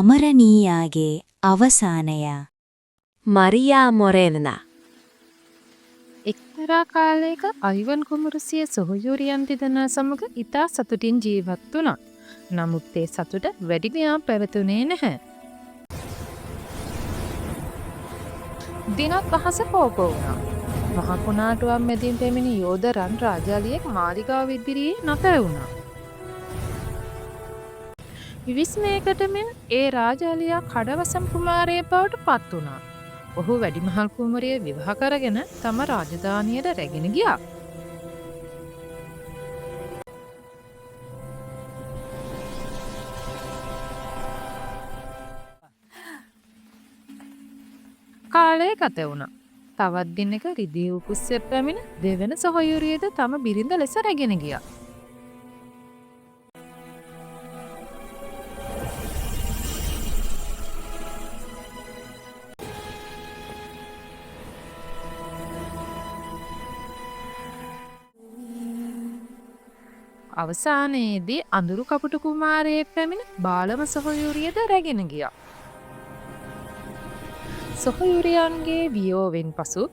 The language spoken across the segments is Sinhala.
අමරණීයාගේ අවසානය. මරියා මොරේනා. එක්තරා කාලයක අයිවන් කුමරුසිය සොහොයුරියන් දෙදෙනා සමග ඉතා සතුටින් ජීවත් වුණා. නමුත් ඒ සතුට වැඩි දිනක් පැවතුනේ නැහැ. දිනක් අහස කෝප වුණා. මහ කුණාටුවක් මැදින් පැමිණි යෝධ රන් රාජාලියෙක් මාලිගාව ඉදිරියේ නතර වුණා. විස්මයකට මෙන් ඒ රාජාලියා කඩවසම් කුමාරයෙක් බවට පත් වුණා. ඔහු වැඩිමහල් කුමරිය විවාහ කරගෙන තම රාජධානියට රැගෙන ගියා. කාලය ගත වුණා. තවත් දිනක රිදී උකුස්සේ පැමිණ දෙවන සොහොයුරියද තම බිරිඳ ලෙස රැගෙන ගියා. අවසානයේදී අඳුරු කපුටු කුමාරයෙක් පැමිණ බාලම සොහොයුරියද රැගෙන ගියා. සොහොයුරියන්ගේ වියෝවෙන් පසු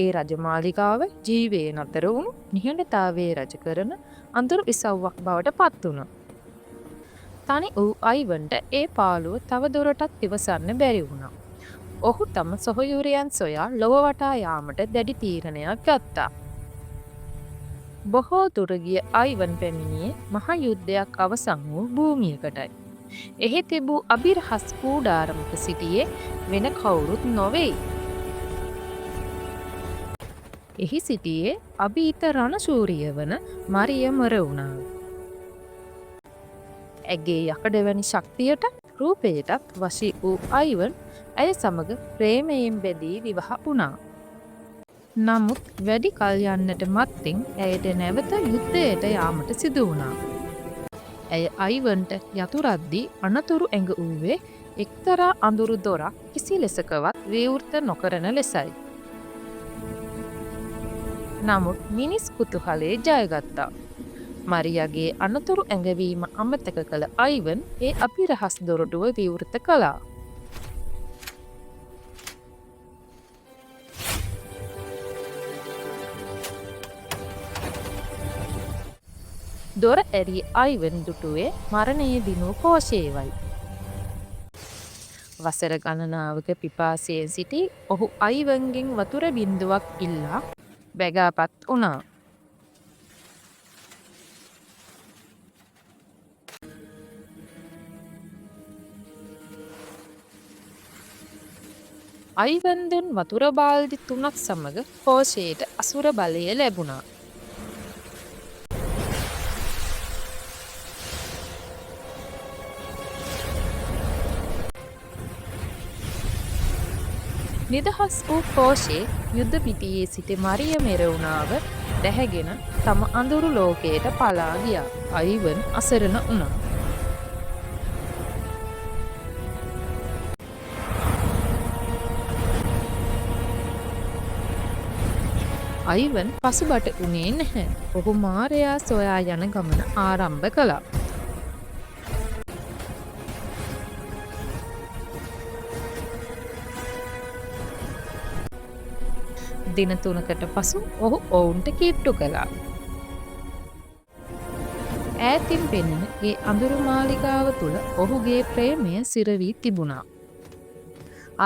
ඒ රජමාලිගාව ජීවයෙන් අතර වුණු නිහඬතාවයේ රජ කරන අඳුරු ඉසව්වක් බවට පත් වුණා. තනි වූ අයිවන්ට ඒ පාළුව තව දුරටත් ඉවසන්න බැරි වුණා. ඔහු තම සොහොයුරියන් සොයා ලොව වටා යාමට දැඩි තීරණයක් ගත්තා. බොහෝ දුර ගිය අයිවන් පැමිණියේ මහ යුද්ධයක් අවසන් වූ භූමියකටයි. එහි තිබූ අභිරහස් කූඩාරමක සිටියේ වෙන කවුරුත් නොවෙයි. එහි සිටියේ අභීත රණශූරිය වන මරිය මොරේනාව. ඇගේ යකඩවැනි ශක්තියට රූපයටත් වශී වූ අයිවන් ඇය සමග ප්‍රේමයෙන් බැඳී විවාහ වුණා. නමුත් වැඩි කල් යන්නට මත්තෙන් ඇයට නැවත යුද්ධයට යාමට සිදු වුණා. ඇය අයිවන්ට යතුරද්දී අනතුරු ඇඟ වූවේ එක්තරා අඳුරු දොරක් කිසි ලෙසකවත් විවෘත නොකරන ලෙසයි. නමුත් මිනිස් කුතුහලයේ ජයගත්තා. මරියාගේ අනතුරු ඇඟවීම අමතක කළ අයිවන් ඒ අභිරහස් දොරටුව විවෘත කළා. දොර ඇරී අයිවන් දුටුවේ මරණයේ දිනූ කෝෂේවයි. වසර ගණනාවක පිපාසයෙන් සිටි ඔහු අයිවන්ගෙන් වතුර බින්දුවක් ඉල්ලා බැගාපත් වුණා. අයිවන් දුන් වතුර බාල්දි 3ක් සමග කෝෂයට අසුර බලය ලැබුණා. නිදහස් වූ කෝෂේ යුද්ධ පිටියේ සිට මරිය මොරේනාව දැහැගෙන තම අඳුරු ලෝකයට පලා ගියා. අයිවන් අසරණ වුණා. අයිවන් පසුබට වුණේ නැහැ. ඔහු මාරයා සොයා යන ගමන ආරම්භ කළා. දින 3කට පසු ඔහු ඔවුන්ට කිට්ටු කළා. ඈතින් පෙනෙන ඒ අඳුරු මාලිගාව තුල ඔහුගේ ප්‍රේමය සිර වී තිබුණා.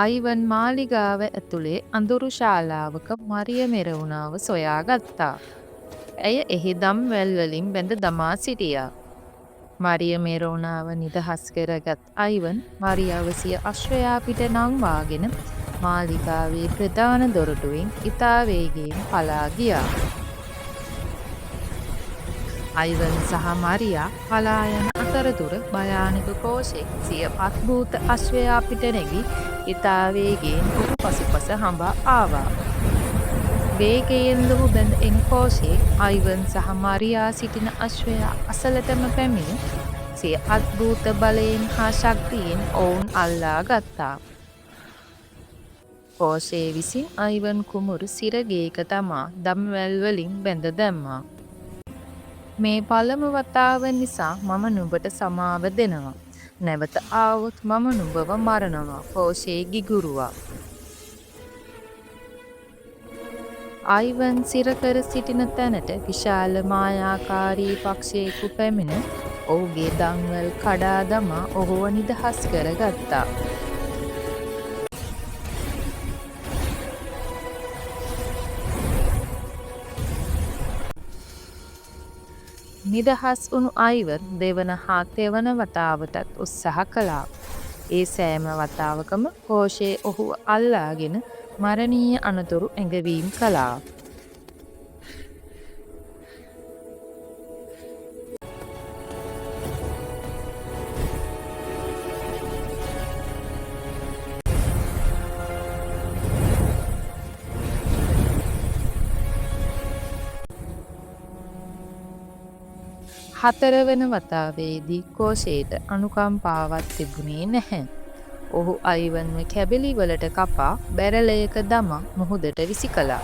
අයිවන් මාලිගාව ඇතුලේ අඳුරු ශාලාවක මරිය මොරේනාව සොයාගත්තා. ඇය එහි දම් වැල් වලින් බැඳ දමා සිටියා. මරිය මොරේනාව නිදහස් කරගත් අයිවන් මරියාව සිය අශ්වයා පිට නංවාගෙන මාලිගාවේ ප්‍රධාන දොරටුවෙන් ඉතා වේගයෙන් පලා ගියා. අයිවන් සහ මරියා පලා යන අතරතුර භයානක කෝෂෙක් සිය අද්භූත අශ්වයා පිට නැගී ඉතා වේගයෙන් ඔහු පසුපස හඹා ආවා. වේගයෙන් ලොහු බැඳ එන කෝෂේ අයිවන් සහ මරියා සිටින අශ්වයා අසලටම පැමිණ සිය අද්භූත බලයෙන් හා ශක්තියෙන් ඔවුන් අල්ලා ගත්තා. කෝෂේ විසින් අයිවන් කුමරු සිරගේක තමා දම්වැල් වලින් බැඳ දැම්මා. මේ පළමු වතාව නිසා මම නුඹට සමාව දෙනවා. නැවත ආවොත් මම නුඹව මරනවා. කෝෂේ ගිගුරුවා. අයිවන් සිරකර සිටින තැනට විශාල මායාකාරී පක්ෂයෙකු පැමිණ ඔහුගේ දංවල් කඩා දමා ඔහුව නිදහස් කරගත්තා. නිදහස් වුණු අයිවර් දෙවන හා තෙවන වතාවටත් උත්සාහ කළා. ඒ සෑම වතාවකම කෝෂේ ඔහුව අල්ලාගෙන මරණීය අනතුරු ඇඟවීම් කළා. හතරවන වතාවේදී කෝෂේට අනුකම්පාවක් තිබුණේ නැහැ. ඔහු අයිවන්ව කැබලි වලට කපා බැරලයක දමා මුහුදට විසි කළා.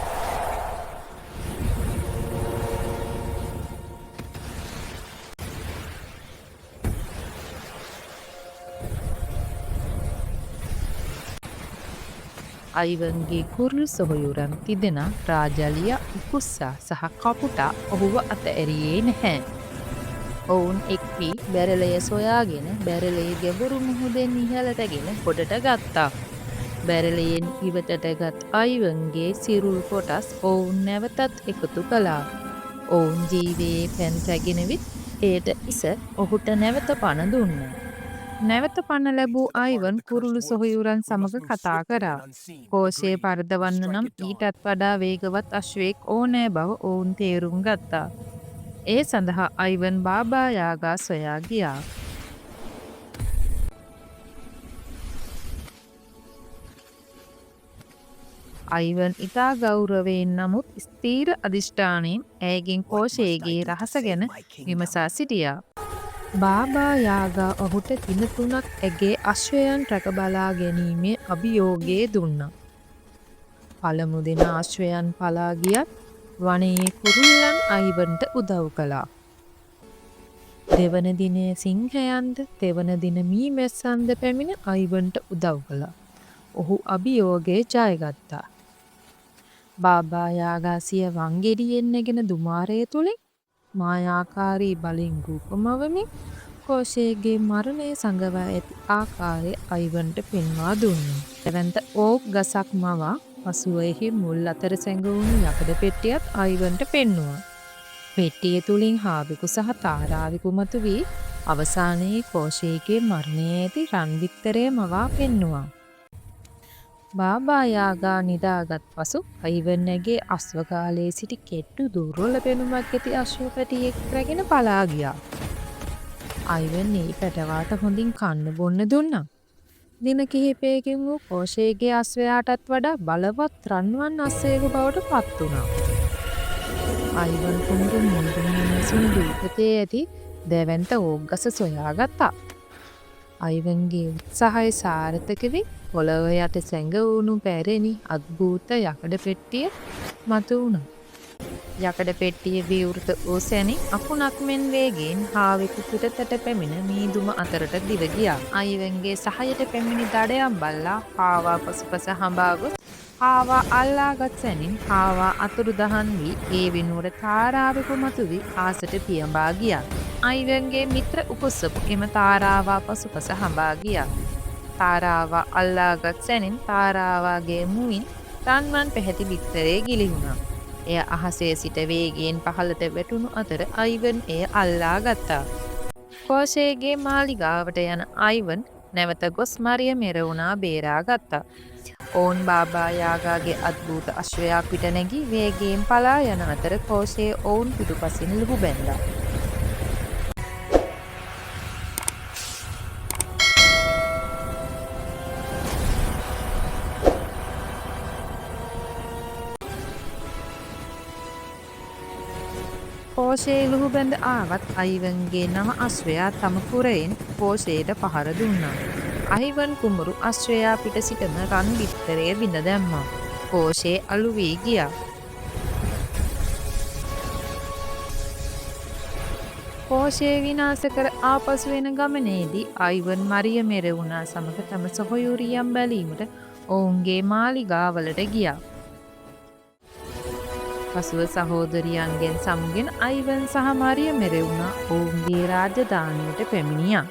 අයිවන්ගේ කුරුළු සොහොයුරන් තිදෙනා රාජලිය උකුස්සා සහ කපුටා ඔහුව අතඇරියේ නැහැ. ඔවුන් එක් වී බැරලය සොයාගෙන බැරලයේ ගැඹුරු මුහුදෙන් ඉහළටගෙන ගොඩට ගත්තා. බැරලයෙන් ඉවතට ගත් අයිවන්ගේ සිරුල් කොටස් ඔවුන් නැවතත් එකතු කළා. ඔවුන් ජීවයේ පැන් රැගෙන විත් එයට ඉස ඔහුට නැවත පණ දුන්න. නැවත පණ ලැබූ අයිවන් කුරුළු සොහොයුරන් සමග කතා කරා. කෝෂය පරදවන්න නම් ඊටත් වඩා වේගවත් අශ්වයෙක් ඕනෑ බව ඔවුන් තේරුම් ගත්තා. ඒ සඳහා අයිවන් බාබා යාගා සොයා ගියා. අයිවන් ඉතා ගෞරවයෙන් නමුත් ස්ථීර අධිෂ්ඨානයෙන් ඇයගෙන් කෝෂයේගේ රහස ගැන විමසා සිටියා. බාබා යාගා ඔහුට දින 3ක් ඇගේ අශ්වයන් රැක බලා ගැනීමේ අභියෝගය දුන්නා. පළමු දින අශ්වයන් පලා ගියත් වනයේ කුරුල්ලන් අයිවන්ට උදව් කළා. දෙවන දිනේ සිංහයන්ද තෙවන දින මීමැස්සන්ද පැමිණ අයිවන්ට උදව් කළා. ඔහු අභියෝගයේ ජයගත්තා. බාබා යාගා සිය වංගෙඩියෙන් නැගෙන දුමාරය තුලින් මායාකාරී බලෙන් රූපමවමින් කෝෂයේගේ මරණය සංගවා ඇති ආකාරය අයිවන්ට පෙන්වා දුන්නා. එවන්ත ඕක් ගසක් මවා පසුව එහි මුල් අතර සැඟවුණු යකඩ පෙට්ටියත් අයිවන්ට පෙන්නුවා. පෙට්ටිය තුලින් හාවිකු සහ තාරාවිකු මතු වී අවසානයේ කෝෂයේගේ මරණයේ ඇති රන් විත්තරය මවා පෙන්නුවා. බාබා යාගා නිදාගත් පසු අයිවන්ගේ අශ්වගාලයේ සිටි කෙට්ටු දුර්වල පෙනුමක් ඇති අශ්වපැටියෙක් රැගෙන පලා ගියා. අයිවන් ඒ පැටවාට හොඳින් කන්න බොන්න දුන්නා. දින කිහිපයකින් වූ කෝෂයේගේ අශ්වයාටත් වඩා බලවත් රන්වන් අශ්වයෙකු බවට පත් වුණා. අයිවන් කුඹුරු මුදුන් මිනිසුන් දීපතේ ඇති දැවැන්ත ඕග්ගස සොයාගත්තා. අයිවන්ගේ උත්සාහය සාර්ථක වී පොළොව යට සැඟවුණු පැරණි අද්භූත යකඩ පෙට්ටිය මතු වුණා. යකඩ පෙට්ටිය විවෘත වූ සැනින් අකුණක් මෙන් වේගයෙන් හාවෙකු පිටතට පැමිණ මීදුම අතරට දිව ගියා. අයිවන්ගේ සහයට පැමිණි දඩයම් බල්ලා හාවා පසුපස හඹා ගොස් හාවා අල්ලාගත් සැනින් හාවා අතුරුදහන් වී ඒ වෙනුවට තාරාවෙකු මතු වී ආසට පියඹා ගියා. අයිවන්ගේ මිත්‍ර උකුස්සපු එම තාරාවා පසුපස හඹා ගියා. තාරාවා අල්ලාගත් සැනින් තාරාවාගේ මුවින් රන්වන් පැහැති බිත්තරේ ගිලිහුණා. එය අහසේ සිට වේගයෙන් පහළට වැටුණු අතර අයිවන් එය අල්ලා ගත්තා. කෝෂයේගේ මාලිගාවට යන අයිවන් නැවත ගොස් මරිය මෙරවුනා බේරා ගත්තා. ඔවුන් බාබා යාගාගේ අද්භූත අශ්වයා පිට නැගී වේගයෙන් පලා යන අතර කෝෂයේ ඔවුන් පිටුපසින් ලුහු බැන්දා. කෝෂයේ ලුහු බැඳ ආවත් අයිවන්ගේ නම අශ්වයා තම කුරයෙන් කෝෂයට පහර දුන්නා. අයිවන් කුමරු අශ්වයා පිට සිටම රන් බිත්තරය බිඳ දැම්මා. කෝෂයේ අලු වී ගියා. පෝෂය විනාශ කර ආපසු එන ගමනේදී අයිවන් මරිය මෙරවුනා සමග තම සොහොයුරියන් බැලීමට ඔවුන්ගේ මාලිගාවලට ගියා. පසුව සහෝදරියන්ගෙන් සමුගෙන අයිවන් සහ මරිය මෙරවුනා ඔවුන්ගේ රාජධානියට පැමිණියා.